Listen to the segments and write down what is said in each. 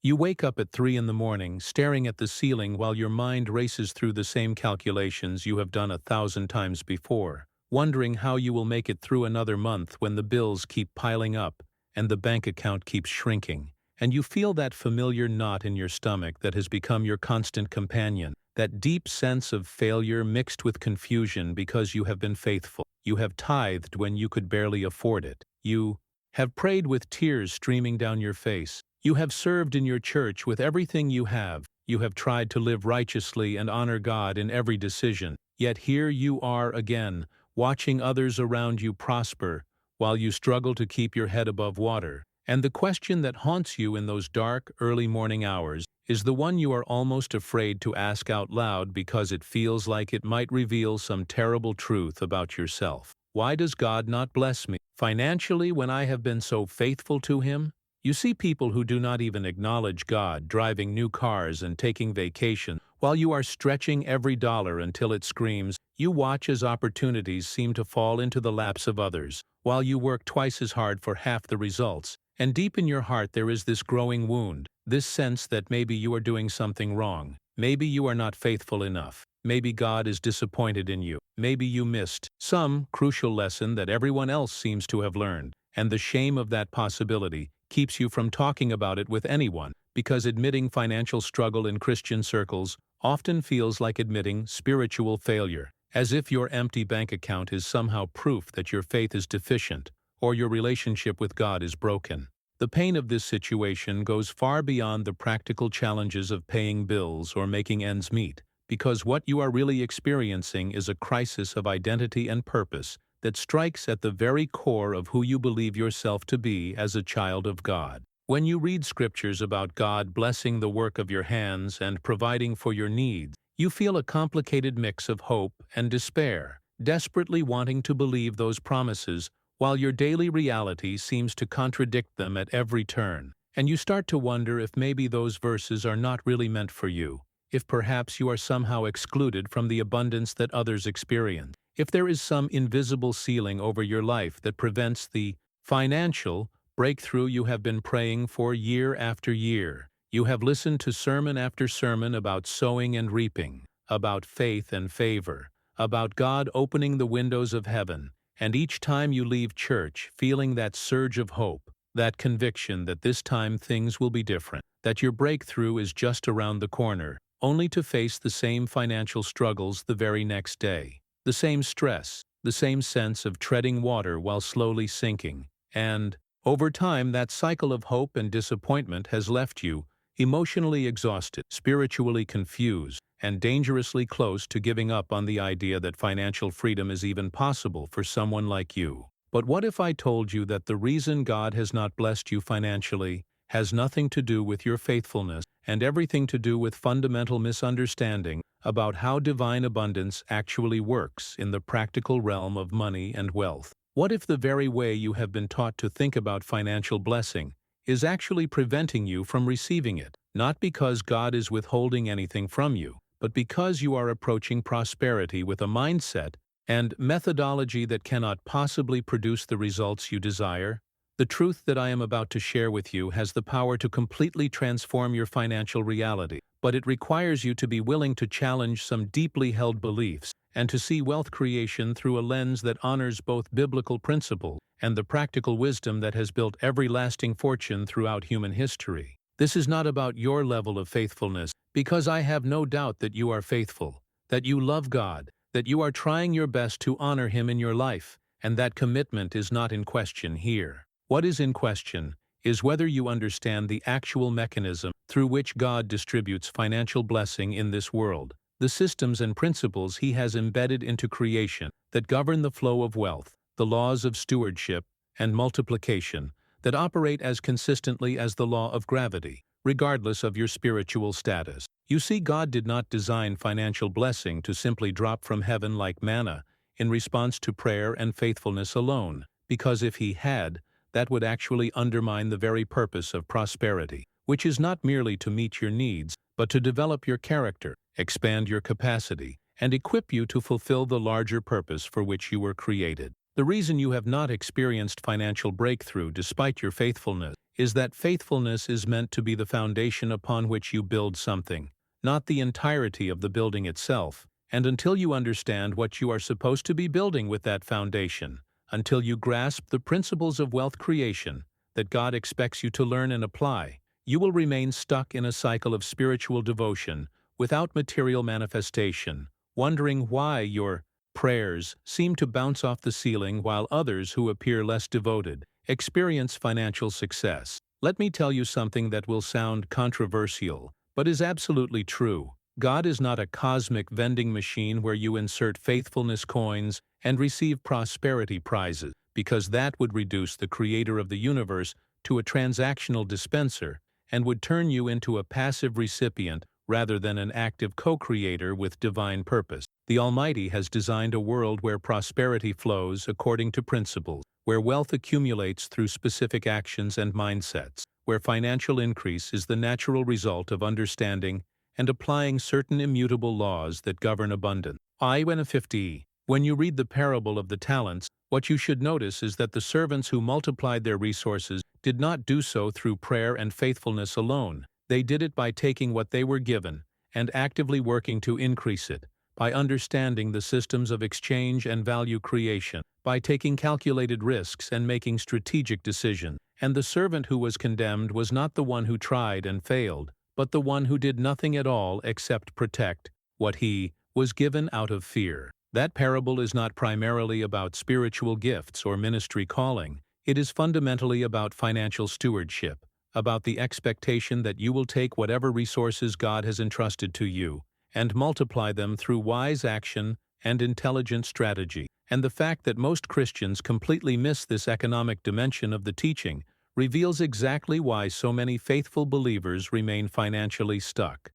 You wake up at 3 in the morning, staring at the ceiling while your mind races through the same calculations you have done 1,000 times before, wondering how you will make it through another month when the bills keep piling up and the bank account keeps shrinking, and you feel that familiar knot in your stomach that has become your constant companion, that deep sense of failure mixed with confusion because you have been faithful. You have tithed when you could barely afford it. You have prayed with tears streaming down your face. You have served in your church with everything you have. You have tried to live righteously and honor God in every decision. Yet here you are again, watching others around you prosper, while you struggle to keep your head above water. And the question that haunts you in those dark, early morning hours is the one you are almost afraid to ask out loud because it feels like it might reveal some terrible truth about yourself. Why does God not bless me financially when I have been so faithful to Him? You see people who do not even acknowledge God driving new cars and taking vacation, while you are stretching every dollar until it screams. You watch as opportunities seem to fall into the laps of others, while you work twice as hard for half the results. And deep in your heart there is this growing wound, this sense that maybe you are doing something wrong. Maybe you are not faithful enough. Maybe God is disappointed in you. Maybe you missed some crucial lesson that everyone else seems to have learned. And the shame of that possibility keeps you from talking about it with anyone, because admitting financial struggle in Christian circles often feels like admitting spiritual failure, as if your empty bank account is somehow proof that your faith is deficient or your relationship with God is broken. The pain of this situation goes far beyond the practical challenges of paying bills or making ends meet, because what you are really experiencing is a crisis of identity and purpose that strikes at the very core of who you believe yourself to be as a child of God. When you read scriptures about God blessing the work of your hands and providing for your needs, you feel a complicated mix of hope and despair, desperately wanting to believe those promises while your daily reality seems to contradict them at every turn. And you start to wonder if maybe those verses are not really meant for you, if perhaps you are somehow excluded from the abundance that others experience. If there is some invisible ceiling over your life that prevents the financial breakthrough you have been praying for year after year. You have listened to sermon after sermon about sowing and reaping, about faith and favor, about God opening the windows of heaven, and each time you leave church feeling that surge of hope, that conviction that this time things will be different, that your breakthrough is just around the corner, only to face the same financial struggles the very next day. The same stress, the same sense of treading water while slowly sinking, and, over time, that cycle of hope and disappointment has left you emotionally exhausted, spiritually confused, and dangerously close to giving up on the idea that financial freedom is even possible for someone like you. But what if I told you that the reason God has not blessed you financially has nothing to do with your faithfulness and everything to do with fundamental misunderstanding about how divine abundance actually works in the practical realm of money and wealth? What if the very way you have been taught to think about financial blessing is actually preventing you from receiving it, not because God is withholding anything from you, but because you are approaching prosperity with a mindset and methodology that cannot possibly produce the results you desire? The truth that I am about to share with you has the power to completely transform your financial reality, but it requires you to be willing to challenge some deeply held beliefs and to see wealth creation through a lens that honors both biblical principle and the practical wisdom that has built every lasting fortune throughout human history. This is not about your level of faithfulness, because I have no doubt that you are faithful, that you love God, that you are trying your best to honor Him in your life, and that commitment is not in question here. What is in question is whether you understand the actual mechanism through which God distributes financial blessing in this world, the systems and principles He has embedded into creation that govern the flow of wealth, the laws of stewardship and multiplication that operate as consistently as the law of gravity, regardless of your spiritual status. You see, God did not design financial blessing to simply drop from heaven like manna in response to prayer and faithfulness alone, because if He had, that would actually undermine the very purpose of prosperity, which is not merely to meet your needs, but to develop your character, expand your capacity, and equip you to fulfill the larger purpose for which you were created. The reason you have not experienced financial breakthrough despite your faithfulness is that faithfulness is meant to be the foundation upon which you build something, not the entirety of the building itself. And until you understand what you are supposed to be building with that foundation, until you grasp the principles of wealth creation that God expects you to learn and apply, you will remain stuck in a cycle of spiritual devotion without material manifestation, wondering why your prayers seem to bounce off the ceiling while others who appear less devoted experience financial success. Let me tell you something that will sound controversial, but is absolutely true. God is not a cosmic vending machine where you insert faithfulness coins and receive prosperity prizes, because that would reduce the creator of the universe to a transactional dispenser and would turn you into a passive recipient rather than an active co-creator with divine purpose. The Almighty has designed a world where prosperity flows according to principles, where wealth accumulates through specific actions and mindsets, where financial increase is the natural result of understanding and applying certain immutable laws that govern abundance. When you read the parable of the talents, what you should notice is that the servants who multiplied their resources did not do so through prayer and faithfulness alone. They did it by taking what they were given and actively working to increase it, by understanding the systems of exchange and value creation, by taking calculated risks and making strategic decisions. And the servant who was condemned was not the one who tried and failed, but the one who did nothing at all except protect what he was given out of fear. That parable is not primarily about spiritual gifts or ministry calling. It is fundamentally about financial stewardship, about the expectation that you will take whatever resources God has entrusted to you and multiply them through wise action and intelligent strategy. And the fact that most Christians completely miss this economic dimension of the teaching reveals exactly why so many faithful believers remain financially stuck.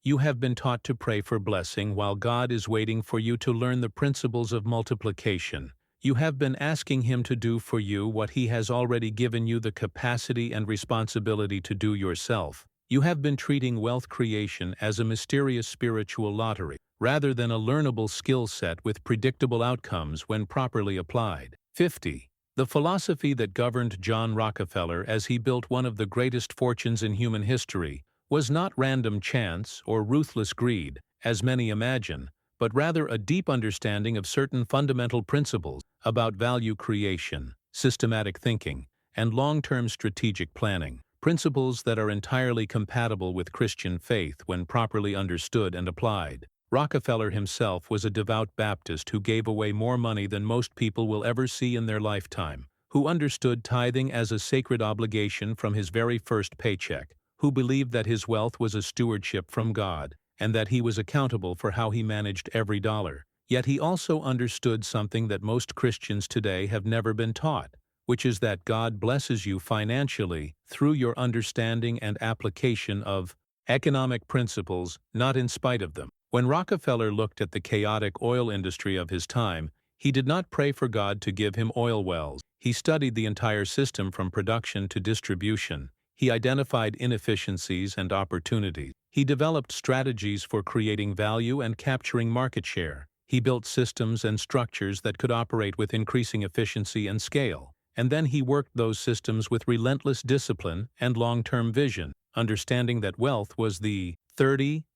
You have been taught to pray for blessing while God is waiting for you to learn the principles of multiplication. You have been asking Him to do for you what He has already given you the capacity and responsibility to do yourself. You have been treating wealth creation as a mysterious spiritual lottery, rather than a learnable skill set with predictable outcomes when properly applied. The philosophy that governed John Rockefeller as he built one of the greatest fortunes in human history was not random chance or ruthless greed, as many imagine, but rather a deep understanding of certain fundamental principles about value creation, systematic thinking, and long-term strategic planning. Principles that are entirely compatible with Christian faith when properly understood and applied. Rockefeller himself was a devout Baptist who gave away more money than most people will ever see in their lifetime, who understood tithing as a sacred obligation from his very first paycheck, who believed that his wealth was a stewardship from God, and that he was accountable for how he managed every dollar. Yet he also understood something that most Christians today have never been taught, which is that God blesses you financially through your understanding and application of economic principles, not in spite of them. When Rockefeller looked at the chaotic oil industry of his time, he did not pray for God to give him oil wells. He studied the entire system from production to distribution. He identified inefficiencies and opportunities. He developed strategies for creating value and capturing market share. He built systems and structures that could operate with increasing efficiency and scale. And then he worked those systems with relentless discipline and long-term vision, understanding that wealth was the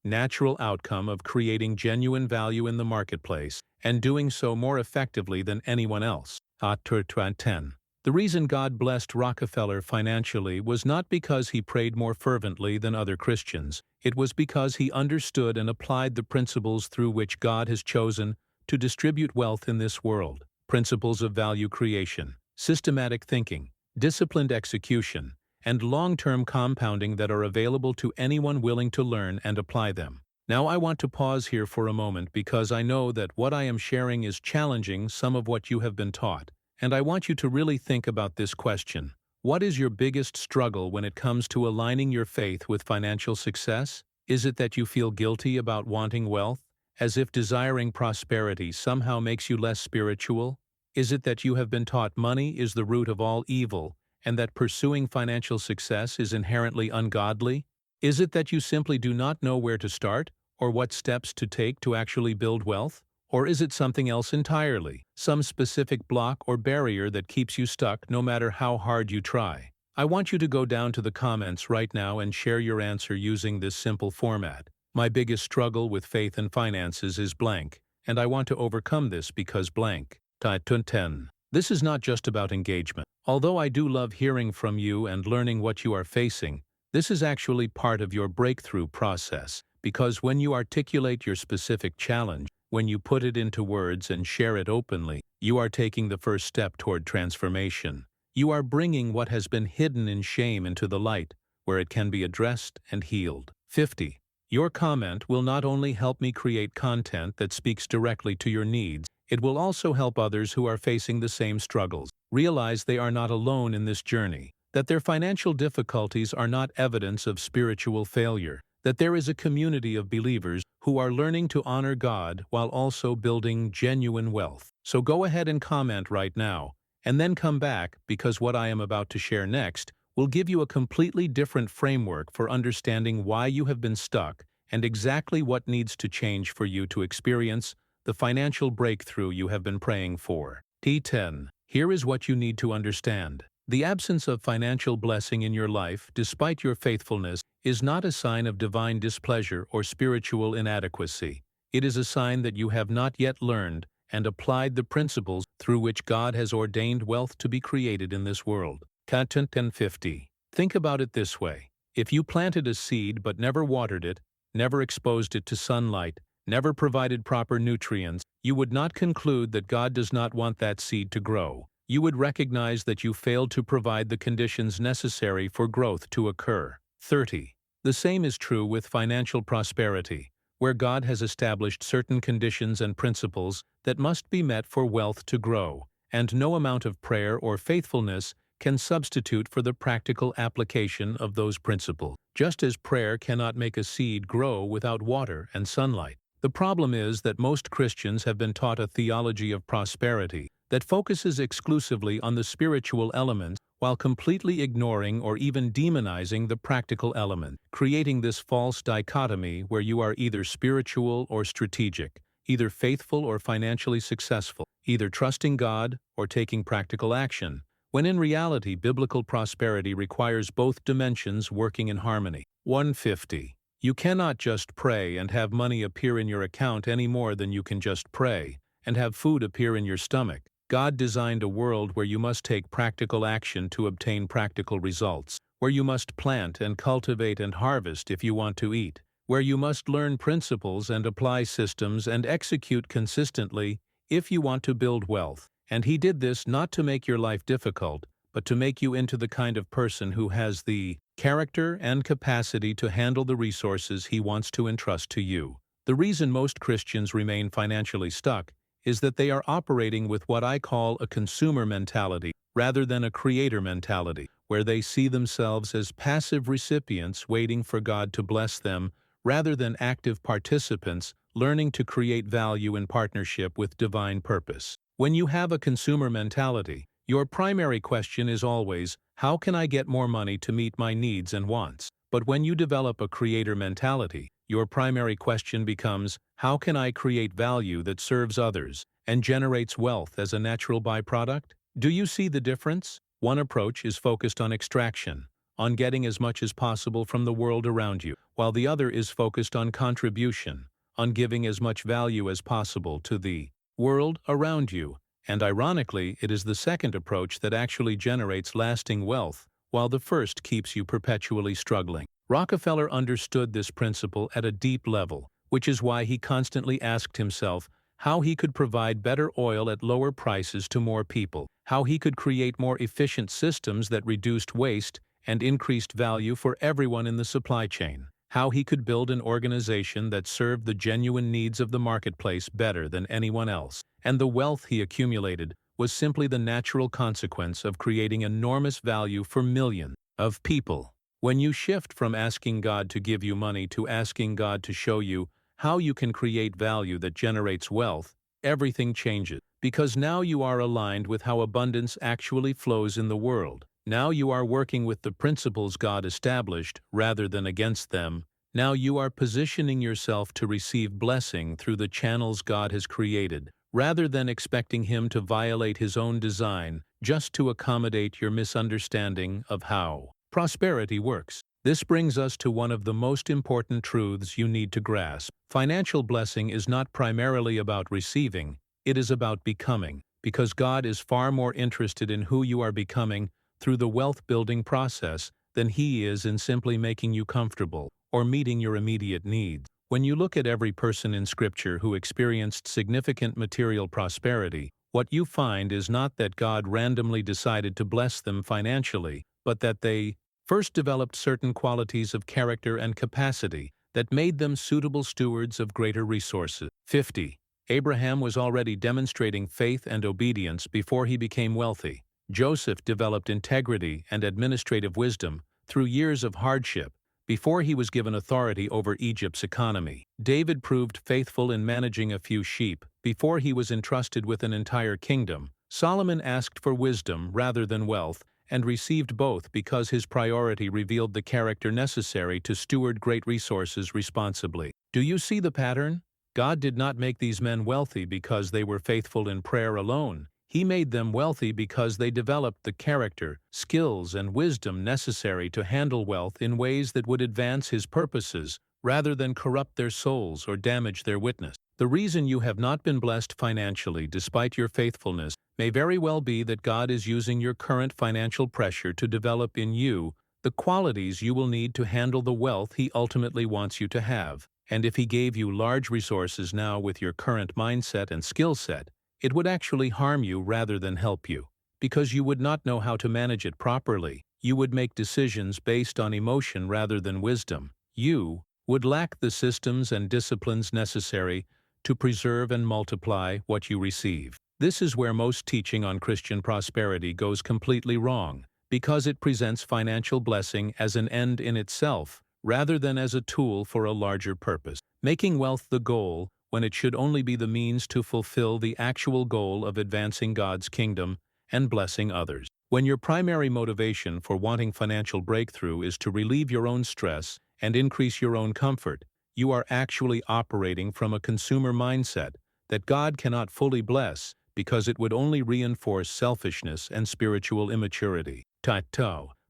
natural outcome of creating genuine value in the marketplace and doing so more effectively than anyone else. The reason God blessed Rockefeller financially was not because he prayed more fervently than other Christians. It was because he understood and applied the principles through which God has chosen to distribute wealth in this world. Principles of value creation, systematic thinking, disciplined execution, and long-term compounding that are available to anyone willing to learn and apply them. Now I want to pause here for a moment because I know that what I am sharing is challenging some of what you have been taught, and I want you to really think about this question. What is your biggest struggle when it comes to aligning your faith with financial success? Is it that you feel guilty about wanting wealth, as if desiring prosperity somehow makes you less spiritual? Is it that you have been taught money is the root of all evil, and that pursuing financial success is inherently ungodly? Is it that you simply do not know where to start, or what steps to take to actually build wealth? Or is it something else entirely, some specific block or barrier that keeps you stuck no matter how hard you try? I want you to go down to the comments right now and share your answer using this simple format. My biggest struggle with faith and finances is blank, and I want to overcome this because blank. Tithe 10. This is not just about engagement. Although I do love hearing from you and learning what you are facing, this is actually part of your breakthrough process, because when you articulate your specific challenge, when you put it into words and share it openly, you are taking the first step toward transformation. You are bringing what has been hidden in shame into the light, where it can be addressed and healed. 50. Your comment will not only help me create content that speaks directly to your needs, it will also help others who are facing the same struggles. Realize they are not alone in this journey, that their financial difficulties are not evidence of spiritual failure, that there is a community of believers who are learning to honor God while also building genuine wealth. So go ahead and comment right now, and then come back, because what I am about to share next will give you a completely different framework for understanding why you have been stuck and exactly what needs to change for you to experience the financial breakthrough you have been praying for. T10. Here is what you need to understand. The absence of financial blessing in your life, despite your faithfulness, is not a sign of divine displeasure or spiritual inadequacy. It is a sign that you have not yet learned and applied the principles through which God has ordained wealth to be created in this world. Content 1050. Think about it this way. If you planted a seed but never watered it, never exposed it to sunlight, never provided proper nutrients, you would not conclude that God does not want that seed to grow. You would recognize that you failed to provide the conditions necessary for growth to occur. 30. The same is true with financial prosperity, where God has established certain conditions and principles that must be met for wealth to grow, and no amount of prayer or faithfulness can substitute for the practical application of those principles, just as prayer cannot make a seed grow without water and sunlight. The problem is that most Christians have been taught a theology of prosperity that focuses exclusively on the spiritual elements while completely ignoring or even demonizing the practical element, creating this false dichotomy where you are either spiritual or strategic, either faithful or financially successful, either trusting God or taking practical action, when in reality biblical prosperity requires both dimensions working in harmony. 150. You cannot just pray and have money appear in your account any more than you can just pray and have food appear in your stomach. God designed a world where you must take practical action to obtain practical results, where you must plant and cultivate and harvest if you want to eat, where you must learn principles and apply systems and execute consistently if you want to build wealth. And He did this not to make your life difficult, but to make you into the kind of person who has the character and capacity to handle the resources He wants to entrust to you. The reason most Christians remain financially stuck is that they are operating with what I call a consumer mentality rather than a creator mentality, where they see themselves as passive recipients waiting for God to bless them rather than active participants learning to create value in partnership with divine purpose. When you have a consumer mentality, your primary question is always, how can I get more money to meet my needs and wants? But when you develop a creator mentality, your primary question becomes, how can I create value that serves others and generates wealth as a natural byproduct? Do you see the difference? One approach is focused on extraction, on getting as much as possible from the world around you, while the other is focused on contribution, on giving as much value as possible to the world around you. And ironically, it is the second approach that actually generates lasting wealth, while the first keeps you perpetually struggling. Rockefeller understood this principle at a deep level, which is why he constantly asked himself how he could provide better oil at lower prices to more people, how he could create more efficient systems that reduced waste and increased value for everyone in the supply chain, how he could build an organization that served the genuine needs of the marketplace better than anyone else. And the wealth he accumulated was simply the natural consequence of creating enormous value for millions of people. When you shift from asking God to give you money to asking God to show you how you can create value that generates wealth, everything changes. Because now you are aligned with how abundance actually flows in the world. Now you are working with the principles God established rather than against them. Now you are positioning yourself to receive blessing through the channels God has created, rather than expecting Him to violate His own design just to accommodate your misunderstanding of how prosperity works. This brings us to one of the most important truths you need to grasp. Financial blessing is not primarily about receiving, it is about becoming, because God is far more interested in who you are becoming through the wealth-building process than He is in simply making you comfortable or meeting your immediate needs. When you look at every person in Scripture who experienced significant material prosperity, what you find is not that God randomly decided to bless them financially, but that they first developed certain qualities of character and capacity that made them suitable stewards of greater resources. 50. Abraham was already demonstrating faith and obedience before he became wealthy. Joseph developed integrity and administrative wisdom through years of hardship before he was given authority over Egypt's economy. David proved faithful in managing a few sheep before he was entrusted with an entire kingdom. Solomon asked for wisdom rather than wealth and received both because his priority revealed the character necessary to steward great resources responsibly. Do you see the pattern? God did not make these men wealthy because they were faithful in prayer alone. He made them wealthy because they developed the character, skills, and wisdom necessary to handle wealth in ways that would advance His purposes rather than corrupt their souls or damage their witness. The reason you have not been blessed financially despite your faithfulness may very well be that God is using your current financial pressure to develop in you the qualities you will need to handle the wealth He ultimately wants you to have. And if He gave you large resources now with your current mindset and skill set, it would actually harm you rather than help you, because you would not know how to manage it properly. You would make decisions based on emotion rather than wisdom. You would lack the systems and disciplines necessary to preserve and multiply what you receive. This is where most teaching on Christian prosperity goes completely wrong, because it presents financial blessing as an end in itself, rather than as a tool for a larger purpose, making wealth the goal when it should only be the means to fulfill the actual goal of advancing God's kingdom and blessing others. When your primary motivation for wanting financial breakthrough is to relieve your own stress and increase your own comfort, you are actually operating from a consumer mindset that God cannot fully bless because it would only reinforce selfishness and spiritual immaturity. Tithe.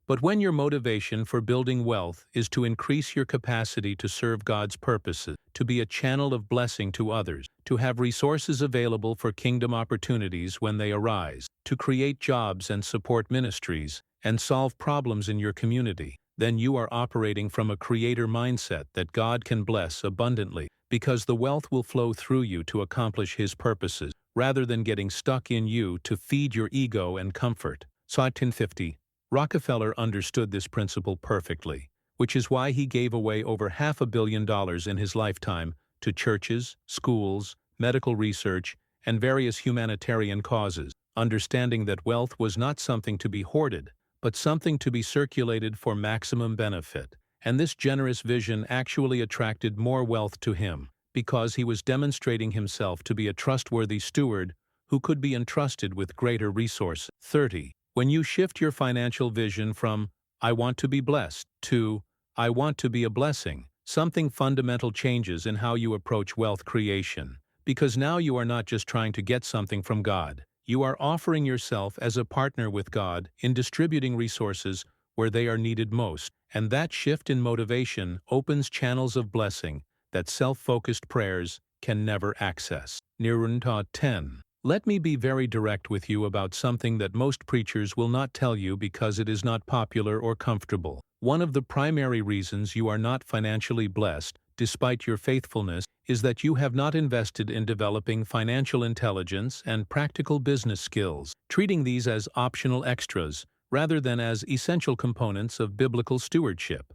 But when your motivation for building wealth is to increase your capacity to serve God's purposes, to be a channel of blessing to others, to have resources available for kingdom opportunities when they arise, to create jobs and support ministries, and solve problems in your community, then you are operating from a creator mindset that God can bless abundantly, because the wealth will flow through you to accomplish His purposes, rather than getting stuck in you to feed your ego and comfort. Psalm 50. Rockefeller understood this principle perfectly, which is why he gave away over $500 million in his lifetime to churches, schools, medical research, and various humanitarian causes, understanding that wealth was not something to be hoarded, but something to be circulated for maximum benefit. And this generous vision actually attracted more wealth to him, because he was demonstrating himself to be a trustworthy steward who could be entrusted with greater resources. 30. When you shift your financial vision from, "I want to be blessed," to, "I want to be a blessing," something fundamental changes in how you approach wealth creation. Because now you are not just trying to get something from God, you are offering yourself as a partner with God in distributing resources where they are needed most. And that shift in motivation opens channels of blessing that self-focused prayers can never access. Nirunta 10. Let me be very direct with you about something that most preachers will not tell you because it is not popular or comfortable. One of the primary reasons you are not financially blessed, despite your faithfulness, is that you have not invested in developing financial intelligence and practical business skills, treating these as optional extras rather than as essential components of biblical stewardship.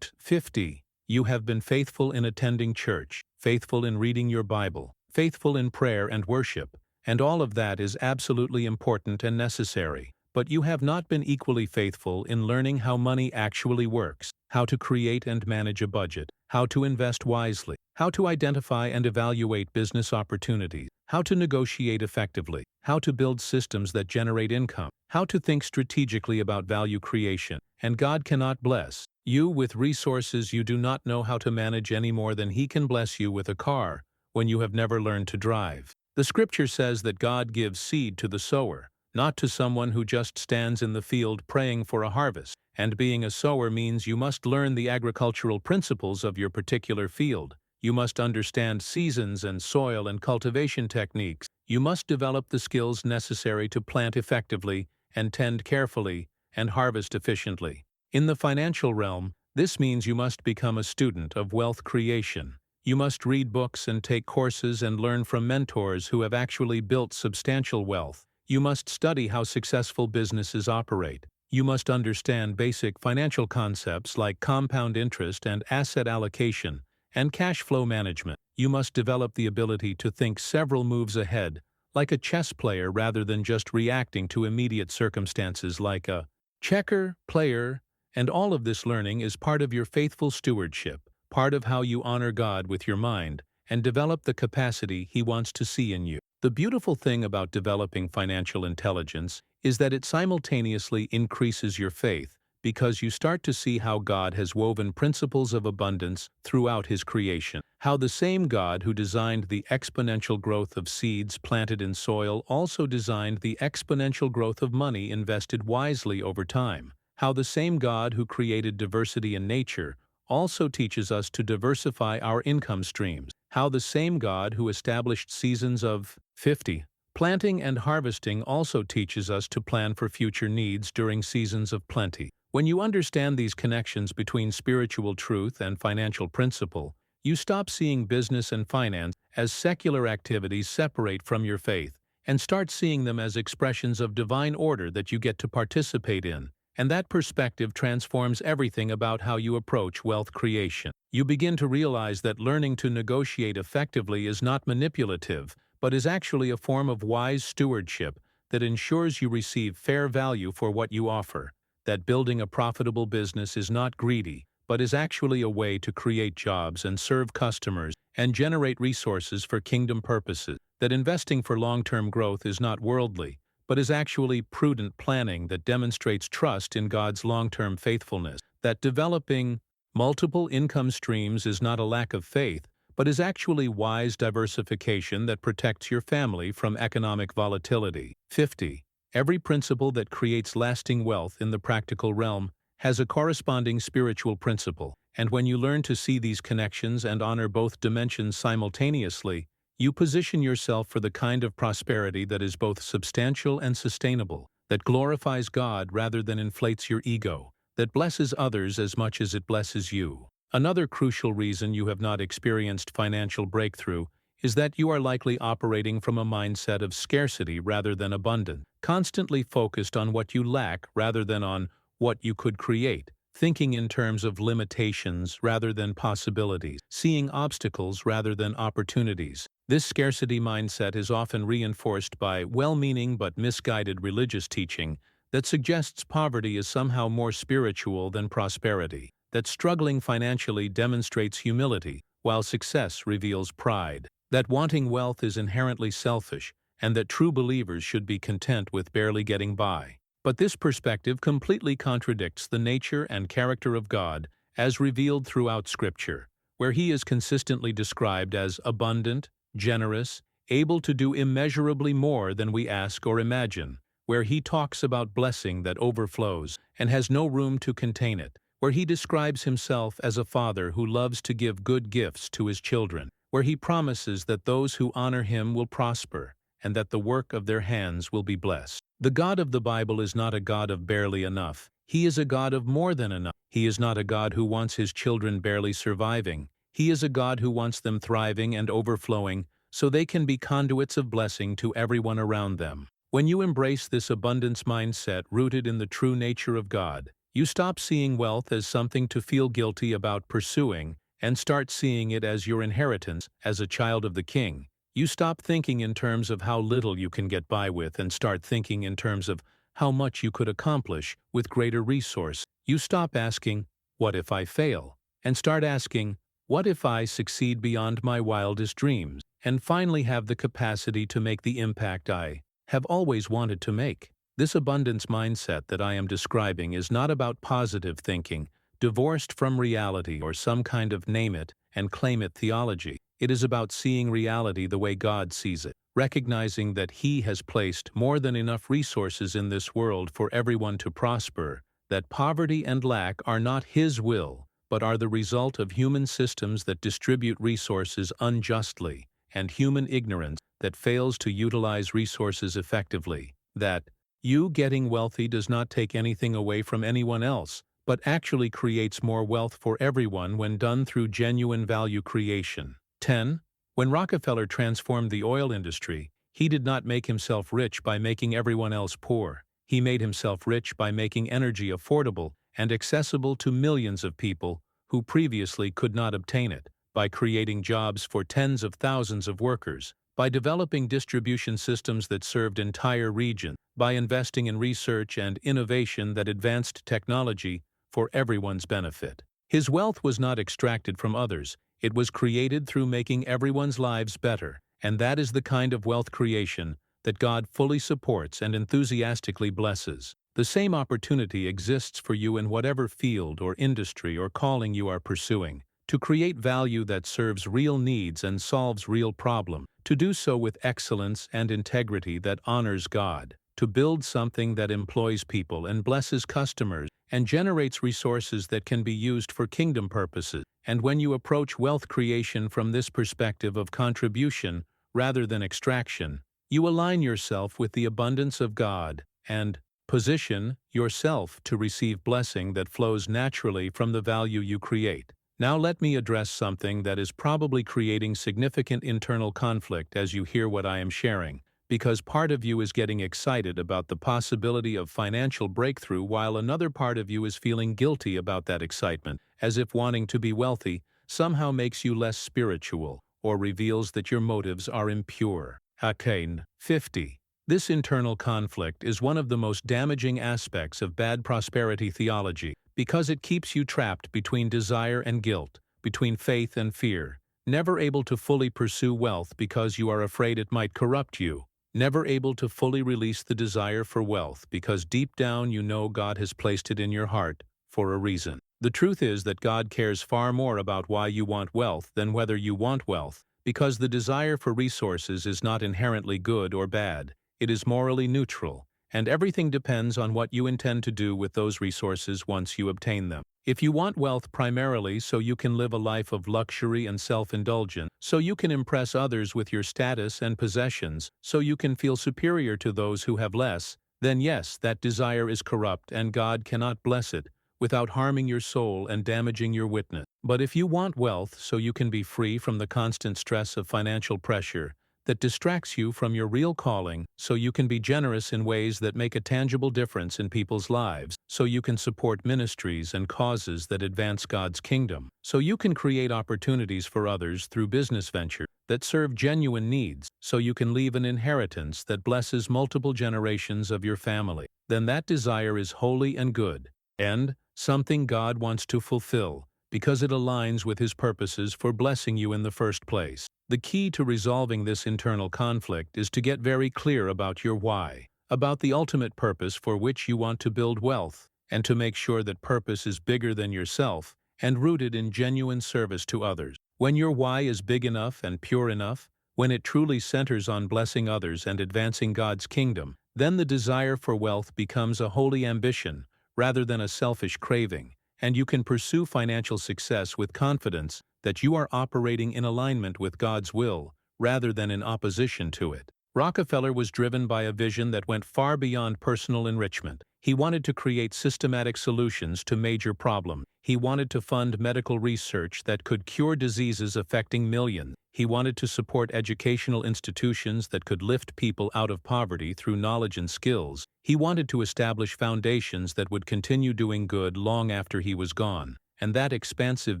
50. You have been faithful in attending church, faithful in reading your Bible, faithful in prayer and worship, and all of that is absolutely important and necessary. But you have not been equally faithful in learning how money actually works, how to create and manage a budget, how to invest wisely, how to identify and evaluate business opportunities, how to negotiate effectively, how to build systems that generate income, how to think strategically about value creation. And God cannot bless you with resources you do not know how to manage any more than He can bless you with a car when you have never learned to drive. The scripture says that God gives seed to the sower, not to someone who just stands in the field praying for a harvest. And being a sower means you must learn the agricultural principles of your particular field. You must understand seasons and soil and cultivation techniques. You must develop the skills necessary to plant effectively and tend carefully and harvest efficiently. In the financial realm, this means you must become a student of wealth creation. You must read books and take courses and learn from mentors who have actually built substantial wealth. You must study how successful businesses operate. You must understand basic financial concepts like compound interest and asset allocation and cash flow management. You must develop the ability to think several moves ahead, like a chess player rather than just reacting to immediate circumstances like a checker, player, and all of this learning is part of your faithful stewardship, part of how you honor God with your mind and develop the capacity He wants to see in you. The beautiful thing about developing financial intelligence is that it simultaneously increases your faith because you start to see how God has woven principles of abundance throughout His creation, how the same God who designed the exponential growth of seeds planted in soil also designed the exponential growth of money invested wisely over time, how the same God who created diversity in nature also teaches us to diversify our income streams, how the same God who established seasons of 50 planting and harvesting also teaches us to plan for future needs during seasons of plenty. When you understand these connections between spiritual truth and financial principle, you stop seeing business and finance as secular activities separate from your faith and start seeing them as expressions of divine order that you get to participate in. And that perspective transforms everything about how you approach wealth creation. You begin to realize that learning to negotiate effectively is not manipulative, but is actually a form of wise stewardship that ensures you receive fair value for what you offer, that building a profitable business is not greedy, but is actually a way to create jobs and serve customers and generate resources for kingdom purposes, that investing for long-term growth is not worldly, but is actually prudent planning that demonstrates trust in God's long-term faithfulness, that developing multiple income streams is not a lack of faith, but is actually wise diversification that protects your family from economic volatility. 50. Every principle that creates lasting wealth in the practical realm has a corresponding spiritual principle, and when you learn to see these connections and honor both dimensions simultaneously, you position yourself for the kind of prosperity that is both substantial and sustainable, that glorifies God rather than inflates your ego, that blesses others as much as it blesses you. Another crucial reason you have not experienced financial breakthrough is that you are likely operating from a mindset of scarcity rather than abundance, constantly focused on what you lack rather than on what you could create, thinking in terms of limitations rather than possibilities, seeing obstacles rather than opportunities. This scarcity mindset is often reinforced by well-meaning but misguided religious teaching that suggests poverty is somehow more spiritual than prosperity, that struggling financially demonstrates humility, while success reveals pride, that wanting wealth is inherently selfish, and that true believers should be content with barely getting by. But this perspective completely contradicts the nature and character of God as revealed throughout Scripture, where He is consistently described as abundant, generous, able to do immeasurably more than we ask or imagine, where He talks about blessing that overflows and has no room to contain it, where He describes Himself as a Father who loves to give good gifts to His children, where He promises that those who honor Him will prosper, and that the work of their hands will be blessed. The God of the Bible is not a God of barely enough. He is a God of more than enough. He is not a God who wants His children barely surviving. He is a God who wants them thriving and overflowing so they can be conduits of blessing to everyone around them. When you embrace this abundance mindset rooted in the true nature of God, you stop seeing wealth as something to feel guilty about pursuing and start seeing it as your inheritance as a child of the King. You stop thinking in terms of how little you can get by with and start thinking in terms of how much you could accomplish with greater resource. You stop asking, "What if I fail?" and start asking, "What if I succeed beyond my wildest dreams?" and finally have the capacity to make the impact I have always wanted to make. This abundance mindset that I am describing is not about positive thinking, divorced from reality or some kind of name it and claim it theology. It is about seeing reality the way God sees it, recognizing that He has placed more than enough resources in this world for everyone to prosper, that poverty and lack are not His will, but are the result of human systems that distribute resources unjustly, and human ignorance that fails to utilize resources effectively, that you getting wealthy does not take anything away from anyone else, but actually creates more wealth for everyone when done through genuine value creation. 10. When Rockefeller transformed the oil industry, he did not make himself rich by making everyone else poor. He made himself rich by making energy affordable and accessible to millions of people who previously could not obtain it, by creating jobs for tens of thousands of workers, by developing distribution systems that served entire regions, by investing in research and innovation that advanced technology for everyone's benefit. His wealth was not extracted from others, it was created through making everyone's lives better, and that is the kind of wealth creation that God fully supports and enthusiastically blesses. The same opportunity exists for you in whatever field or industry or calling you are pursuing, to create value that serves real needs and solves real problems, to do so with excellence and integrity that honors God, to build something that employs people and blesses customers and generates resources that can be used for kingdom purposes. And when you approach wealth creation from this perspective of contribution rather than extraction, you align yourself with the abundance of God and position yourself to receive blessing that flows naturally from the value you create. Now let me address something that is probably creating significant internal conflict as you hear what I am sharing, because part of you is getting excited about the possibility of financial breakthrough while another part of you is feeling guilty about that excitement, as if wanting to be wealthy somehow makes you less spiritual or reveals that your motives are impure. Hakein 50. This internal conflict is one of the most damaging aspects of bad prosperity theology, because it keeps you trapped between desire and guilt, between faith and fear, never able to fully pursue wealth because you are afraid it might corrupt you, never able to fully release the desire for wealth because deep down you know God has placed it in your heart for a reason. The truth is that God cares far more about why you want wealth than whether you want wealth, because the desire for resources is not inherently good or bad. It is morally neutral, and everything depends on what you intend to do with those resources once you obtain them. If you want wealth primarily so you can live a life of luxury and self-indulgence, so you can impress others with your status and possessions, so you can feel superior to those who have less, then yes, that desire is corrupt and God cannot bless it without harming your soul and damaging your witness. But if you want wealth so you can be free from the constant stress of financial pressure that distracts you from your real calling, so you can be generous in ways that make a tangible difference in people's lives, so you can support ministries and causes that advance God's kingdom, so you can create opportunities for others through business ventures that serve genuine needs, so you can leave an inheritance that blesses multiple generations of your family, then that desire is holy and good, and something God wants to fulfill, because it aligns with His purposes for blessing you in the first place. The key to resolving this internal conflict is to get very clear about your why, about the ultimate purpose for which you want to build wealth, and to make sure that purpose is bigger than yourself and rooted in genuine service to others. When your why is big enough and pure enough, when it truly centers on blessing others and advancing God's kingdom, then the desire for wealth becomes a holy ambition rather than a selfish craving, and you can pursue financial success with confidence that you are operating in alignment with God's will rather than in opposition to it. Rockefeller was driven by a vision that went far beyond personal enrichment. He wanted to create systematic solutions to major problems. He wanted to fund medical research that could cure diseases affecting millions. He wanted to support educational institutions that could lift people out of poverty through knowledge and skills. He wanted to establish foundations that would continue doing good long after he was gone. And that expansive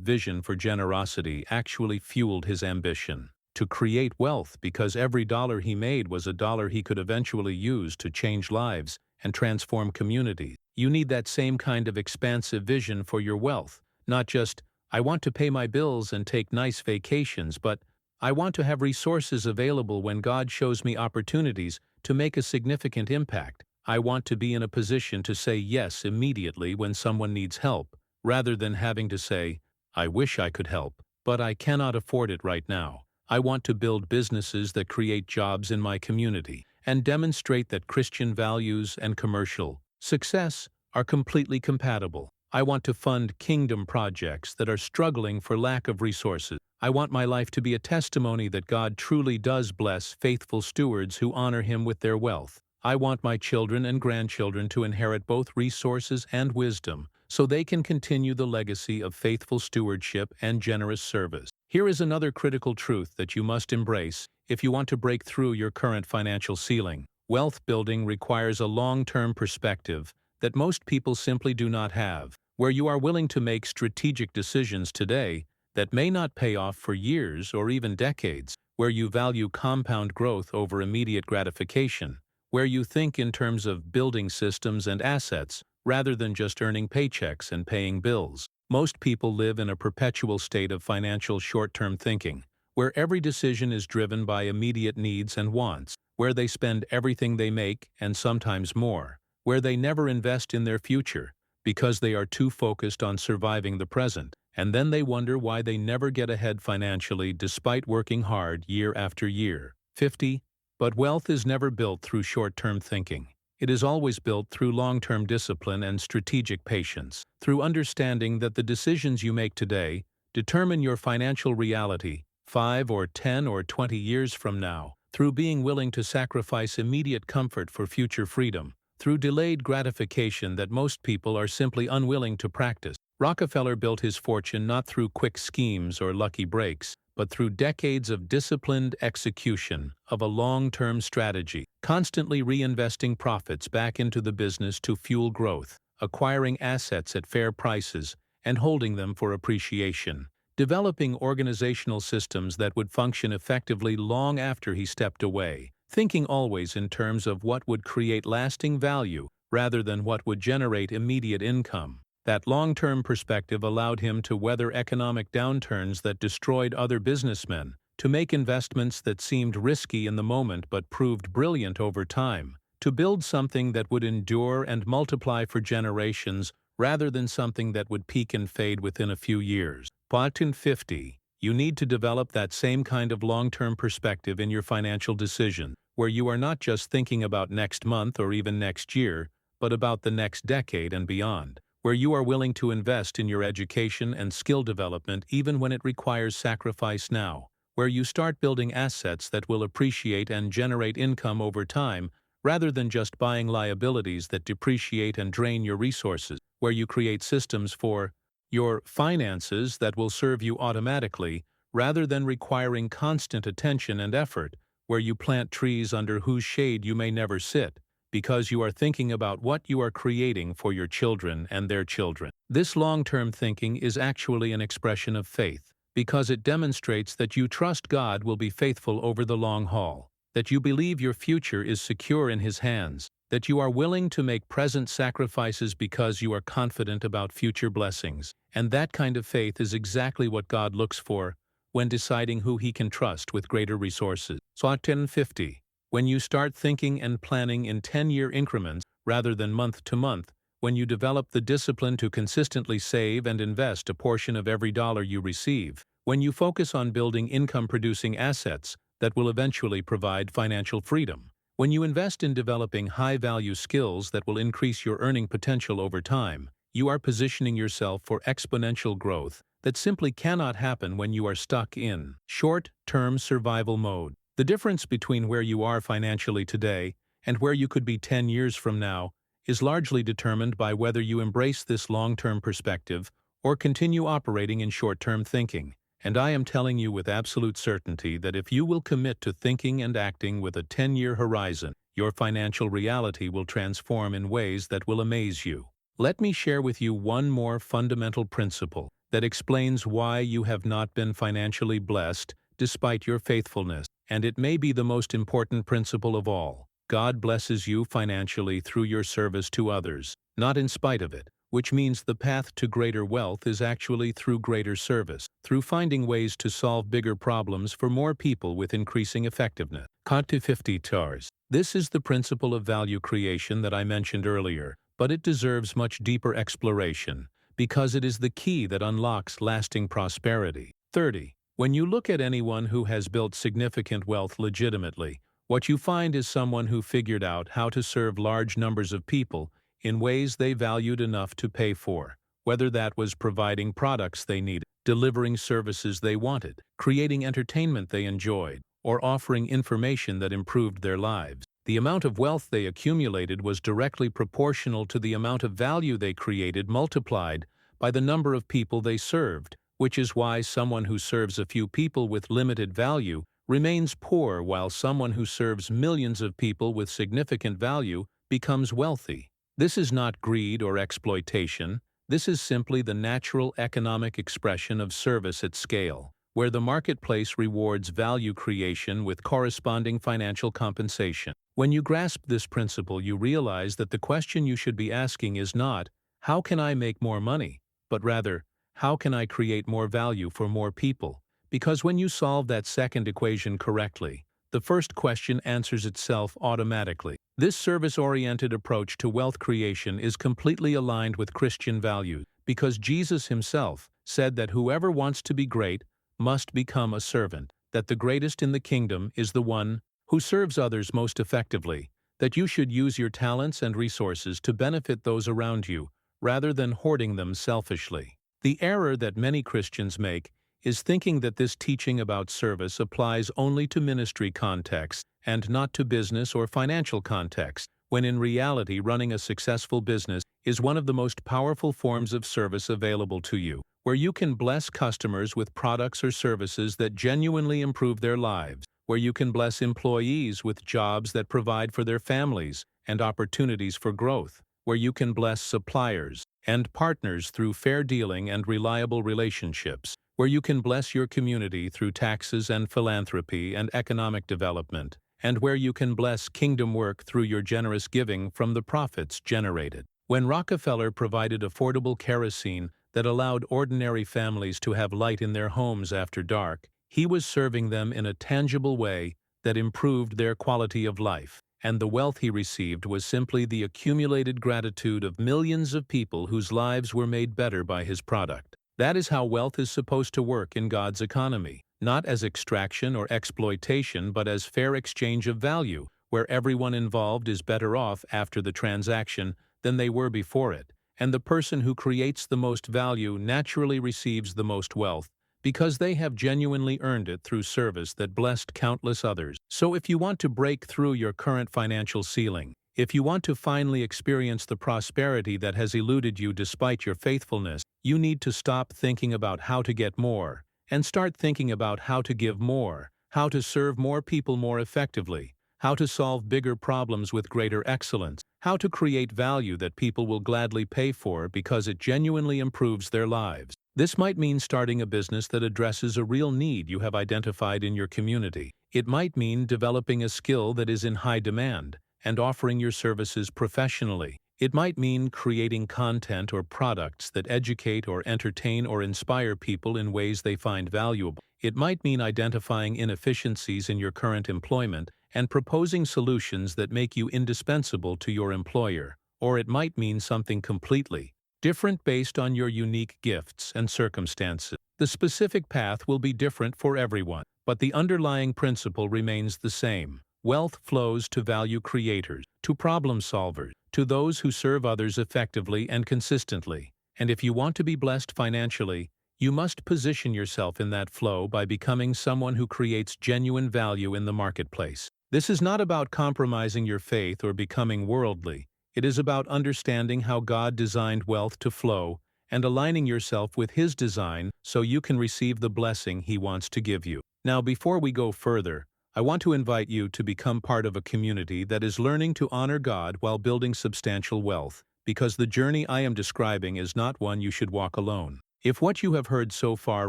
vision for generosity actually fueled his ambition to create wealth, because every dollar he made was a dollar he could eventually use to change lives and transform communities. You need that same kind of expansive vision for your wealth, not just, I want to pay my bills and take nice vacations, but I want to have resources available when God shows me opportunities to make a significant impact. I want to be in a position to say yes immediately when someone needs help, rather than having to say, I wish I could help, but I cannot afford it right now. I want to build businesses that create jobs in my community and demonstrate that Christian values and commercial success are completely compatible. I want to fund kingdom projects that are struggling for lack of resources. I want my life to be a testimony that God truly does bless faithful stewards who honor Him with their wealth. I want my children and grandchildren to inherit both resources and wisdom so they can continue the legacy of faithful stewardship and generous service. Here is another critical truth that you must embrace if you want to break through your current financial ceiling. Wealth building requires a long-term perspective that most people simply do not have, where you are willing to make strategic decisions today that may not pay off for years or even decades, where you value compound growth over immediate gratification, where you think in terms of building systems and assets rather than just earning paychecks and paying bills. Most people live in a perpetual state of financial short-term thinking, where every decision is driven by immediate needs and wants, where they spend everything they make and sometimes more, where they never invest in their future because they are too focused on surviving the present, and then they wonder why they never get ahead financially despite working hard year after year. 50. But wealth is never built through short-term thinking. It is always built through long-term discipline and strategic patience, through understanding that the decisions you make today determine your financial reality 5 or 10 or 20 years from now, through being willing to sacrifice immediate comfort for future freedom, through delayed gratification that most people are simply unwilling to practice. Rockefeller built his fortune not through quick schemes or lucky breaks, but through decades of disciplined execution of a long-term strategy, constantly reinvesting profits back into the business to fuel growth, acquiring assets at fair prices, and holding them for appreciation, developing organizational systems that would function effectively long after he stepped away, thinking always in terms of what would create lasting value rather than what would generate immediate income. That long-term perspective allowed him to weather economic downturns that destroyed other businessmen, to make investments that seemed risky in the moment but proved brilliant over time, to build something that would endure and multiply for generations rather than something that would peak and fade within a few years. But in 50, you need to develop that same kind of long-term perspective in your financial decisions, where you are not just thinking about next month or even next year, but about the next decade and beyond, where you are willing to invest in your education and skill development even when it requires sacrifice now, where you start building assets that will appreciate and generate income over time rather than just buying liabilities that depreciate and drain your resources, where you create systems for your finances that will serve you automatically rather than requiring constant attention and effort, where you plant trees under whose shade you may never sit, because you are thinking about what you are creating for your children and their children. This long-term thinking is actually an expression of faith, because it demonstrates that you trust God will be faithful over the long haul, that you believe your future is secure in His hands, that you are willing to make present sacrifices because you are confident about future blessings, and that kind of faith is exactly what God looks for when deciding who He can trust with greater resources. So 1050. When you start thinking and planning in 10-year increments rather than month to month, when you develop the discipline to consistently save and invest a portion of every dollar you receive, when you focus on building income-producing assets that will eventually provide financial freedom, when you invest in developing high-value skills that will increase your earning potential over time, you are positioning yourself for exponential growth that simply cannot happen when you are stuck in short-term survival mode. The difference between where you are financially today and where you could be 10 years from now is largely determined by whether you embrace this long-term perspective or continue operating in short-term thinking. And I am telling you with absolute certainty that if you will commit to thinking and acting with a 10-year horizon, your financial reality will transform in ways that will amaze you. Let me share with you one more fundamental principle that explains why you have not been financially blessed despite your faithfulness. And it may be the most important principle of all. God blesses you financially through your service to others, not in spite of it, which means the path to greater wealth is actually through greater service, through finding ways to solve bigger problems for more people with increasing effectiveness. Conte 50 TARS. This is the principle of value creation that I mentioned earlier, but it deserves much deeper exploration, because it is the key that unlocks lasting prosperity. 30. When you look at anyone who has built significant wealth legitimately, what you find is someone who figured out how to serve large numbers of people in ways they valued enough to pay for, whether that was providing products they needed, delivering services they wanted, creating entertainment they enjoyed, or offering information that improved their lives. The amount of wealth they accumulated was directly proportional to the amount of value they created multiplied by the number of people they served, which is why someone who serves a few people with limited value remains poor while someone who serves millions of people with significant value becomes wealthy. This is not greed or exploitation. This is simply the natural economic expression of service at scale, where the marketplace rewards value creation with corresponding financial compensation. When you grasp this principle, you realize that the question you should be asking is not, "How can I make more money?" but rather, "How can I create more value for more people?" Because when you solve that second equation correctly, the first question answers itself automatically. This service-oriented approach to wealth creation is completely aligned with Christian values, because Jesus himself said that whoever wants to be great must become a servant, that the greatest in the kingdom is the one who serves others most effectively, that you should use your talents and resources to benefit those around you, rather than hoarding them selfishly. The error that many Christians make is thinking that this teaching about service applies only to ministry contexts and not to business or financial contexts, when in reality running a successful business is one of the most powerful forms of service available to you, where you can bless customers with products or services that genuinely improve their lives, where you can bless employees with jobs that provide for their families and opportunities for growth, where you can bless suppliers and partners through fair dealing and reliable relationships, where you can bless your community through taxes and philanthropy and economic development, and where you can bless kingdom work through your generous giving from the profits generated. When Rockefeller provided affordable kerosene that allowed ordinary families to have light in their homes after dark, he was serving them in a tangible way that improved their quality of life, and the wealth he received was simply the accumulated gratitude of millions of people whose lives were made better by his product. That is how wealth is supposed to work in God's economy, not as extraction or exploitation but as fair exchange of value, where everyone involved is better off after the transaction than they were before it, and the person who creates the most value naturally receives the most wealth, because they have genuinely earned it through service that blessed countless others. So if you want to break through your current financial ceiling, if you want to finally experience the prosperity that has eluded you despite your faithfulness, you need to stop thinking about how to get more, and start thinking about how to give more, how to serve more people more effectively, how to solve bigger problems with greater excellence, how to create value that people will gladly pay for because it genuinely improves their lives. This might mean starting a business that addresses a real need you have identified in your community. It might mean developing a skill that is in high demand and offering your services professionally. It might mean creating content or products that educate or entertain or inspire people in ways they find valuable. It might mean identifying inefficiencies in your current employment and proposing solutions that make you indispensable to your employer. Or it might mean something completely different based on your unique gifts and circumstances. The specific path will be different for everyone, but the underlying principle remains the same. Wealth flows to value creators, to problem solvers, to those who serve others effectively and consistently. And if you want to be blessed financially, you must position yourself in that flow by becoming someone who creates genuine value in the marketplace. This is not about compromising your faith or becoming worldly. It is about understanding how God designed wealth to flow and aligning yourself with His design so you can receive the blessing He wants to give you. Now, before we go further, I want to invite you to become part of a community that is learning to honor God while building substantial wealth, because the journey I am describing is not one you should walk alone. If what you have heard so far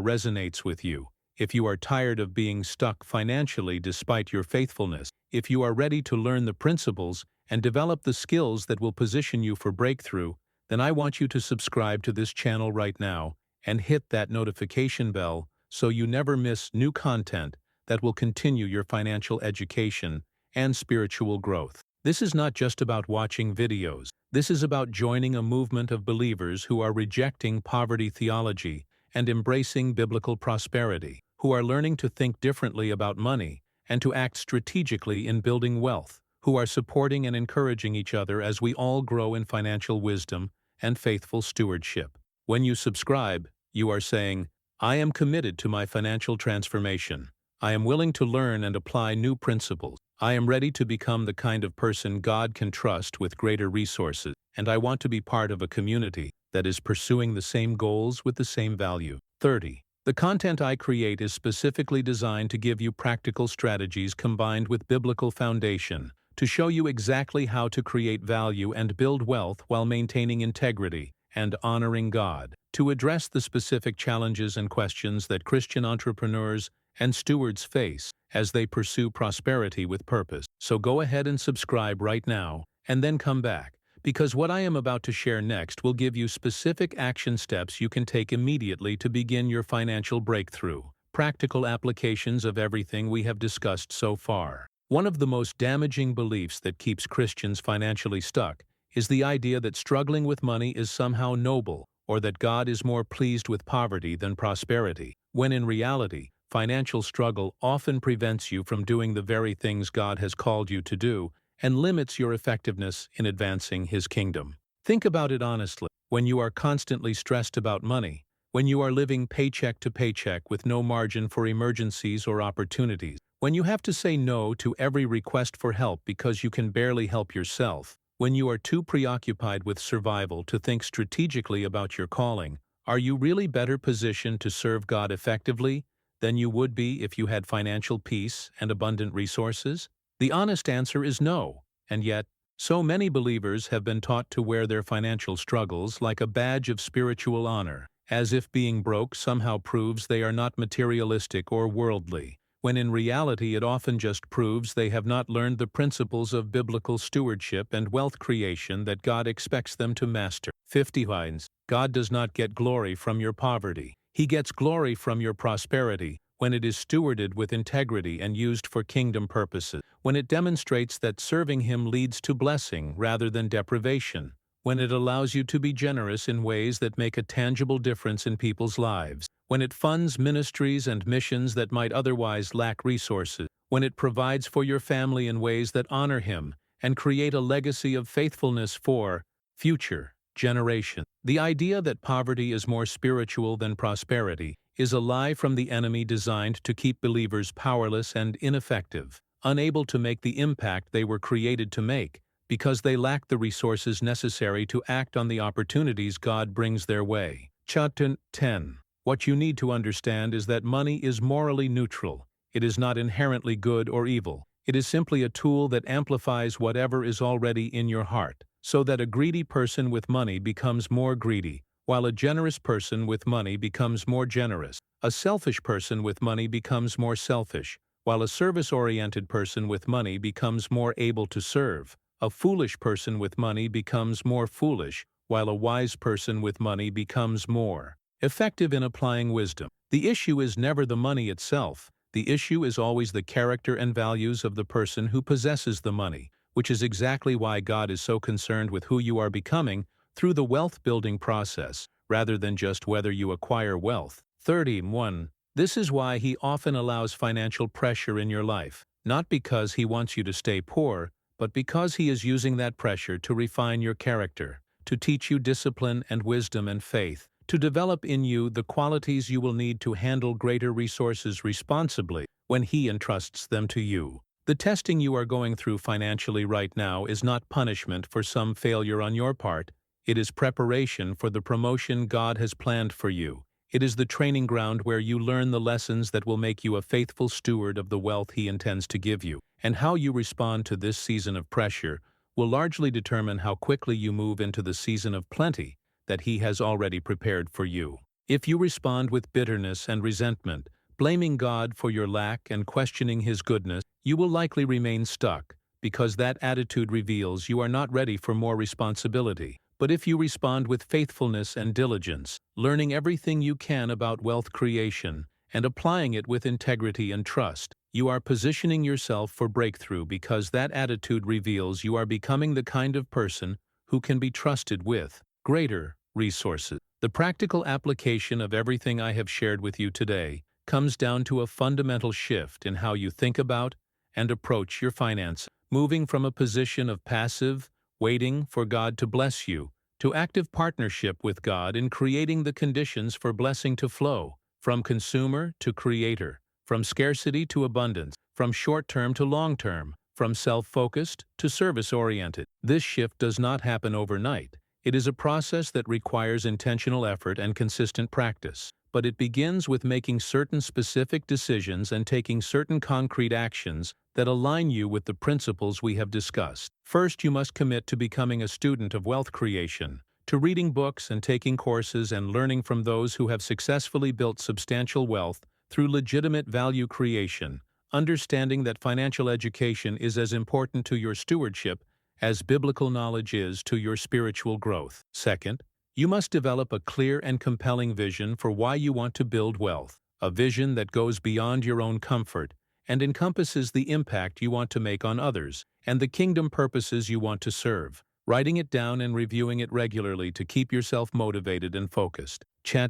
resonates with you, if you are tired of being stuck financially despite your faithfulness, if you are ready to learn the principles and develop the skills that will position you for breakthrough, then I want you to subscribe to this channel right now and hit that notification bell so you never miss new content that will continue your financial education and spiritual growth. This is not just about watching videos. This is about joining a movement of believers who are rejecting poverty theology and embracing biblical prosperity, who are learning to think differently about money and to act strategically in building wealth, who are supporting and encouraging each other as we all grow in financial wisdom and faithful stewardship. When you subscribe, you are saying, I am committed to my financial transformation. I am willing to learn and apply new principles. I am ready to become the kind of person God can trust with greater resources, and I want to be part of a community that is pursuing the same goals with the same value. 30. The content I create is specifically designed to give you practical strategies combined with biblical foundation to show you exactly how to create value and build wealth while maintaining integrity and honoring God, to address the specific challenges and questions that Christian entrepreneurs and stewards face as they pursue prosperity with purpose. So go ahead and subscribe right now, and then come back, because what I am about to share next will give you specific action steps you can take immediately to begin your financial breakthrough. Practical applications of everything we have discussed so far. One of the most damaging beliefs that keeps Christians financially stuck is the idea that struggling with money is somehow noble, or that God is more pleased with poverty than prosperity, when in reality, financial struggle often prevents you from doing the very things God has called you to do and limits your effectiveness in advancing His kingdom. Think about it honestly. When you are constantly stressed about money, when you are living paycheck to paycheck with no margin for emergencies or opportunities, when you have to say no to every request for help because you can barely help yourself, when you are too preoccupied with survival to think strategically about your calling, are you really better positioned to serve God effectively than you would be if you had financial peace and abundant resources? The honest answer is no, and yet, so many believers have been taught to wear their financial struggles like a badge of spiritual honor, as if being broke somehow proves they are not materialistic or worldly, when in reality it often just proves they have not learned the principles of biblical stewardship and wealth creation that God expects them to master. 50 lines. God does not get glory from your poverty. He gets glory from your prosperity when it is stewarded with integrity and used for kingdom purposes, when it demonstrates that serving Him leads to blessing rather than deprivation, when it allows you to be generous in ways that make a tangible difference in people's lives, when it funds ministries and missions that might otherwise lack resources, when it provides for your family in ways that honor Him and create a legacy of faithfulness for future generations. The idea that poverty is more spiritual than prosperity is a lie from the enemy designed to keep believers powerless and ineffective, unable to make the impact they were created to make, because they lack the resources necessary to act on the opportunities God brings their way. Chapter 10. What you need to understand is that money is morally neutral. It is not inherently good or evil. It is simply a tool that amplifies whatever is already in your heart, so that a greedy person with money becomes more greedy, while a generous person with money becomes more generous. A selfish person with money becomes more selfish, while a service-oriented person with money becomes more able to serve. A foolish person with money becomes more foolish, while a wise person with money becomes more effective in applying wisdom. The issue is never the money itself. The issue is always the character and values of the person who possesses the money, which is exactly why God is so concerned with who you are becoming through the wealth-building process, rather than just whether you acquire wealth. 31. This is why He often allows financial pressure in your life, not because He wants you to stay poor, but because He is using that pressure to refine your character, to teach you discipline and wisdom and faith, to develop in you the qualities you will need to handle greater resources responsibly when He entrusts them to you. The testing you are going through financially right now is not punishment for some failure on your part. It is preparation for the promotion God has planned for you. It is the training ground where you learn the lessons that will make you a faithful steward of the wealth He intends to give you. And how you respond to this season of pressure will largely determine how quickly you move into the season of plenty that He has already prepared for you. If you respond with bitterness and resentment, blaming God for your lack and questioning His goodness, you will likely remain stuck, because that attitude reveals you are not ready for more responsibility. But if you respond with faithfulness and diligence, learning everything you can about wealth creation and applying it with integrity and trust, you are positioning yourself for breakthrough, because that attitude reveals you are becoming the kind of person who can be trusted with greater resources. The practical application of everything I have shared with you today comes down to a fundamental shift in how you think about and approach your finances, moving from a position of passive, waiting for God to bless you, to active partnership with God in creating the conditions for blessing to flow, from consumer to creator, from scarcity to abundance, from short-term to long-term, from self-focused to service-oriented. This shift does not happen overnight. It is a process that requires intentional effort and consistent practice, but it begins with making certain specific decisions and taking certain concrete actions that align you with the principles we have discussed. First, you must commit to becoming a student of wealth creation, to reading books and taking courses and learning from those who have successfully built substantial wealth through legitimate value creation, understanding that financial education is as important to your stewardship as biblical knowledge is to your spiritual growth. Second, you must develop a clear and compelling vision for why you want to build wealth, a vision that goes beyond your own comfort and encompasses the impact you want to make on others and the kingdom purposes you want to serve, writing it down and reviewing it regularly to keep yourself motivated and focused.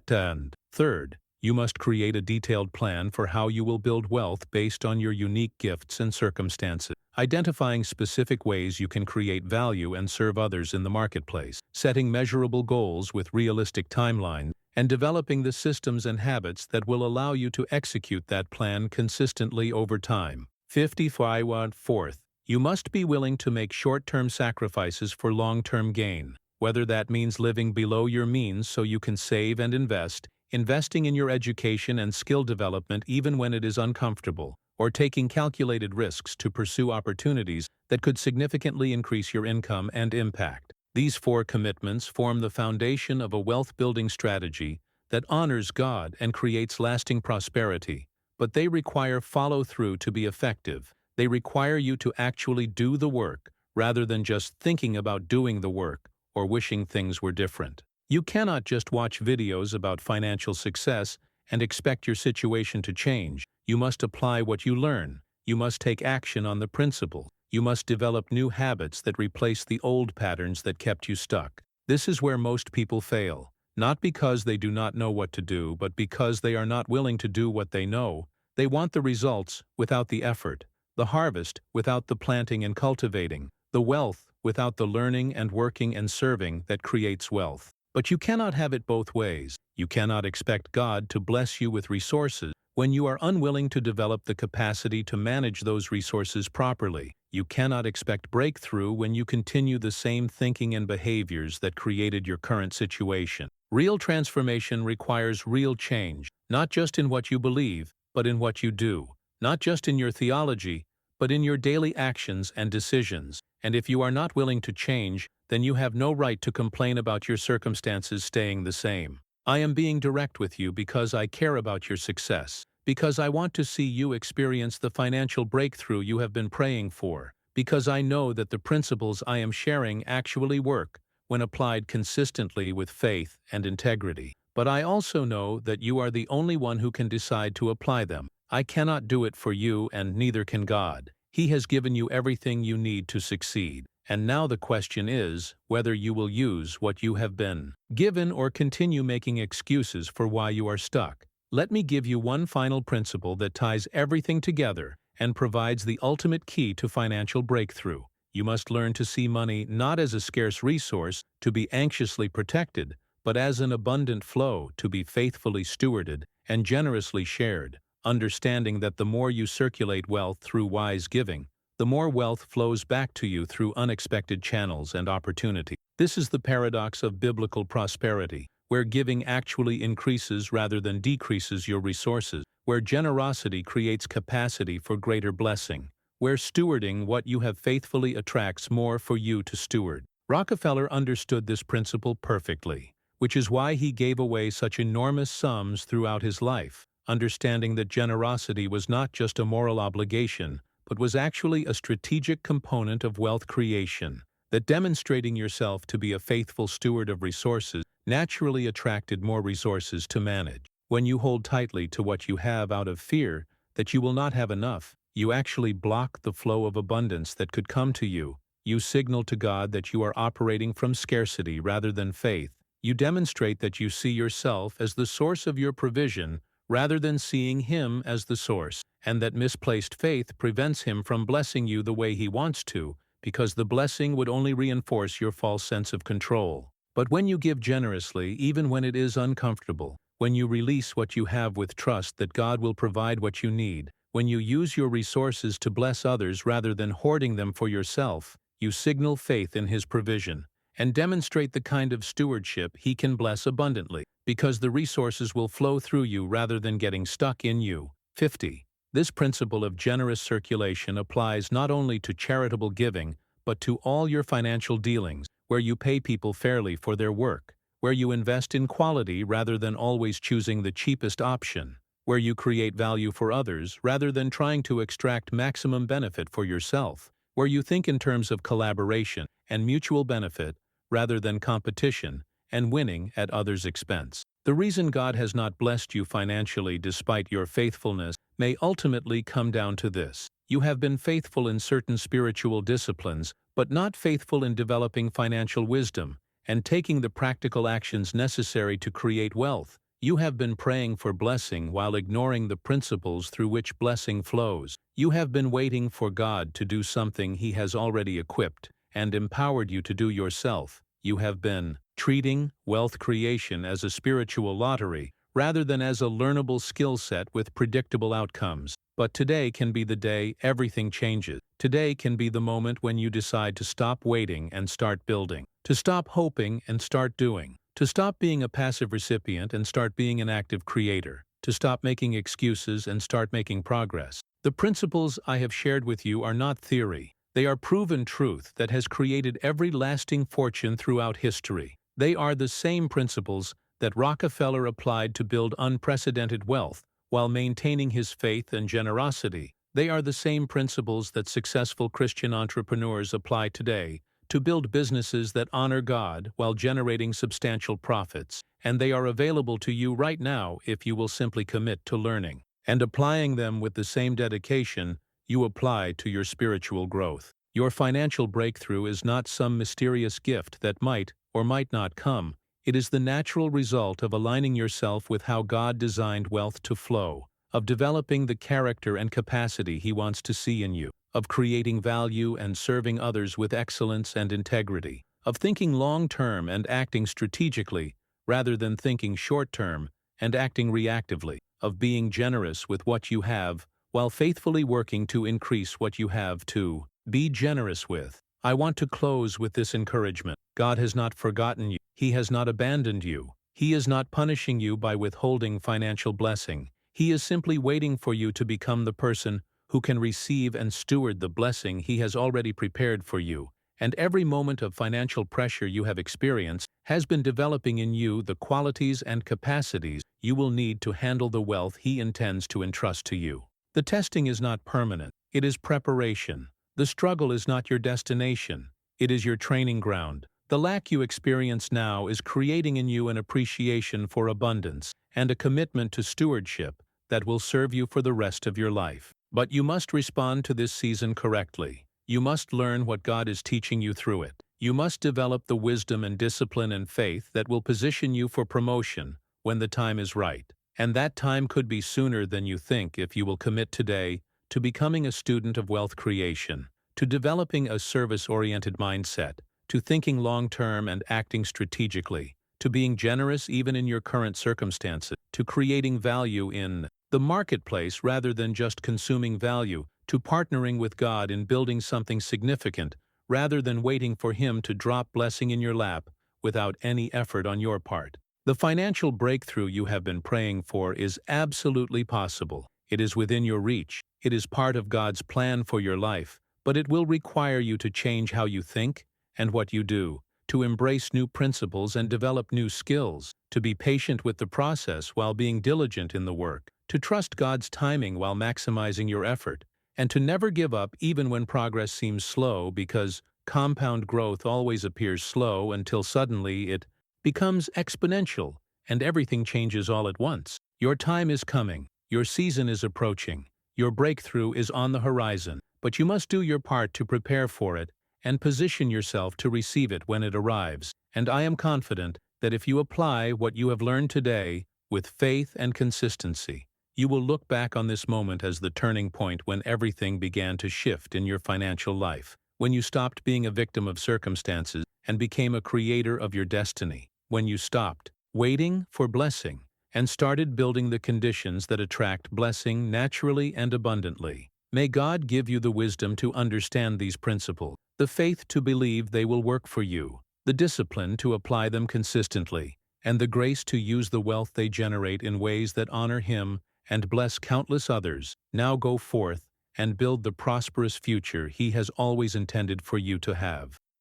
And third, you must create a detailed plan for how you will build wealth based on your unique gifts and circumstances, identifying specific ways you can create value and serve others in the marketplace, setting measurable goals with realistic timelines, and developing the systems and habits that will allow you to execute that plan consistently over time. 55. Fourth, you must be willing to make short-term sacrifices for long-term gain, whether that means living below your means so you can save and invest, investing in your education and skill development even when it is uncomfortable, or taking calculated risks to pursue opportunities that could significantly increase your income and impact. These four commitments form the foundation of a wealth-building strategy that honors God and creates lasting prosperity, but they require follow-through to be effective. They require you to actually do the work, rather than just thinking about doing the work or wishing things were different. You cannot just watch videos about financial success and expect your situation to change. You must apply what you learn. You must take action on the principle. You must develop new habits that replace the old patterns that kept you stuck. This is where most people fail, not because they do not know what to do, but because they are not willing to do what they know. They want the results without the effort, the harvest without the planting and cultivating, the wealth without the learning and working and serving that creates wealth. But you cannot have it both ways. You cannot expect God to bless you with resources when you are unwilling to develop the capacity to manage those resources properly. You cannot expect breakthrough when you continue the same thinking and behaviors that created your current situation. Real transformation requires real change, not just in what you believe, but in what you do, not just in your theology, but in your daily actions and decisions. And if you are not willing to change, then you have no right to complain about your circumstances staying the same. I am being direct with you because I care about your success, because I want to see you experience the financial breakthrough you have been praying for, because I know that the principles I am sharing actually work when applied consistently with faith and integrity. But I also know that you are the only one who can decide to apply them. I cannot do it for you, and neither can God. He has given you everything you need to succeed. And now the question is whether you will use what you have been given or continue making excuses for why you are stuck. Let me give you one final principle that ties everything together and provides the ultimate key to financial breakthrough. You must learn to see money not as a scarce resource to be anxiously protected, but as an abundant flow to be faithfully stewarded and generously shared, understanding that the more you circulate wealth through wise giving, the more wealth flows back to you through unexpected channels and opportunity. This is the paradox of biblical prosperity, where giving actually increases rather than decreases your resources, where generosity creates capacity for greater blessing, where stewarding what you have faithfully attracts more for you to steward. Rockefeller understood this principle perfectly, which is why he gave away such enormous sums throughout his life, understanding that generosity was not just a moral obligation, but was actually a strategic component of wealth creation, that demonstrating yourself to be a faithful steward of resources naturally attracted more resources to manage. When you hold tightly to what you have out of fear that you will not have enough, you actually block the flow of abundance that could come to you. You signal to God that you are operating from scarcity rather than faith. You demonstrate that you see yourself as the source of your provision rather than seeing Him as the source, and that misplaced faith prevents Him from blessing you the way He wants to, because the blessing would only reinforce your false sense of control. But when you give generously, even when it is uncomfortable, when you release what you have with trust that God will provide what you need, when you use your resources to bless others rather than hoarding them for yourself, you signal faith in His provision and demonstrate the kind of stewardship He can bless abundantly, because the resources will flow through you rather than getting stuck in you. 50. This principle of generous circulation applies not only to charitable giving, but to all your financial dealings, where you pay people fairly for their work, where you invest in quality rather than always choosing the cheapest option, where you create value for others rather than trying to extract maximum benefit for yourself, where you think in terms of collaboration and mutual benefit rather than competition and winning at others' expense. The reason God has not blessed you financially despite your faithfulness may ultimately come down to this: you have been faithful in certain spiritual disciplines, but not faithful in developing financial wisdom and taking the practical actions necessary to create wealth. You have been praying for blessing while ignoring the principles through which blessing flows. You have been waiting for God to do something He has already equipped and empowered you to do yourself. You have been treating wealth creation as a spiritual lottery rather than as a learnable skill set with predictable outcomes. But today can be the day everything changes. Today can be the moment when you decide to stop waiting and start building, to stop hoping and start doing, to stop being a passive recipient and start being an active creator, to stop making excuses and start making progress. The principles I have shared with you are not theory. They are proven truth that has created every lasting fortune throughout history. They are the same principles that Rockefeller applied to build unprecedented wealth while maintaining his faith and generosity. They are the same principles that successful Christian entrepreneurs apply today to build businesses that honor God while generating substantial profits, and they are available to you right now if you will simply commit to learning and applying them with the same dedication you apply to your spiritual growth. Your financial breakthrough is not some mysterious gift that might or might not come. It is the natural result of aligning yourself with how God designed wealth to flow, of developing the character and capacity He wants to see in you, of creating value and serving others with excellence and integrity, of thinking long-term and acting strategically rather than thinking short-term and acting reactively, of being generous with what you have while faithfully working to increase what you have to be generous with. I want to close with this encouragement. God has not forgotten you. He has not abandoned you. He is not punishing you by withholding financial blessing. He is simply waiting for you to become the person who can receive and steward the blessing He has already prepared for you. And every moment of financial pressure you have experienced has been developing in you the qualities and capacities you will need to handle the wealth He intends to entrust to you. The testing is not permanent. It is preparation. The struggle is not your destination. It is your training ground. The lack you experience now is creating in you an appreciation for abundance and a commitment to stewardship that will serve you for the rest of your life. But you must respond to this season correctly. You must learn what God is teaching you through it. You must develop the wisdom and discipline and faith that will position you for promotion when the time is right. And that time could be sooner than you think if you will commit today to becoming a student of wealth creation, to developing a service-oriented mindset, to thinking long-term and acting strategically, to being generous even in your current circumstances, to creating value in the marketplace rather than just consuming value, to partnering with God in building something significant rather than waiting for Him to drop blessing in your lap without any effort on your part. The financial breakthrough you have been praying for is absolutely possible. It is within your reach. It is part of God's plan for your life, but it will require you to change how you think and what you do, to embrace new principles and develop new skills, to be patient with the process while being diligent in the work, to trust God's timing while maximizing your effort, and to never give up even when progress seems slow, because compound growth always appears slow until suddenly it becomes exponential and everything changes all at once. Your time is coming. Your season is approaching. Your breakthrough is on the horizon, but you must do your part to prepare for it and position yourself to receive it when it arrives. And I am confident that if you apply what you have learned today, with faith and consistency. You will look back on this moment as the turning point when everything began to shift in your financial life, when you stopped being a victim of circumstances and became a creator of your destiny, when you stopped waiting for blessing and started building the conditions that attract blessing naturally and abundantly. May God give you the wisdom to understand these principles, the faith to believe they will work for you, the discipline to apply them consistently, and the grace to use the wealth they generate in ways that honor Him and bless countless others. Now go forth and build the prosperous future He has always intended for you to have.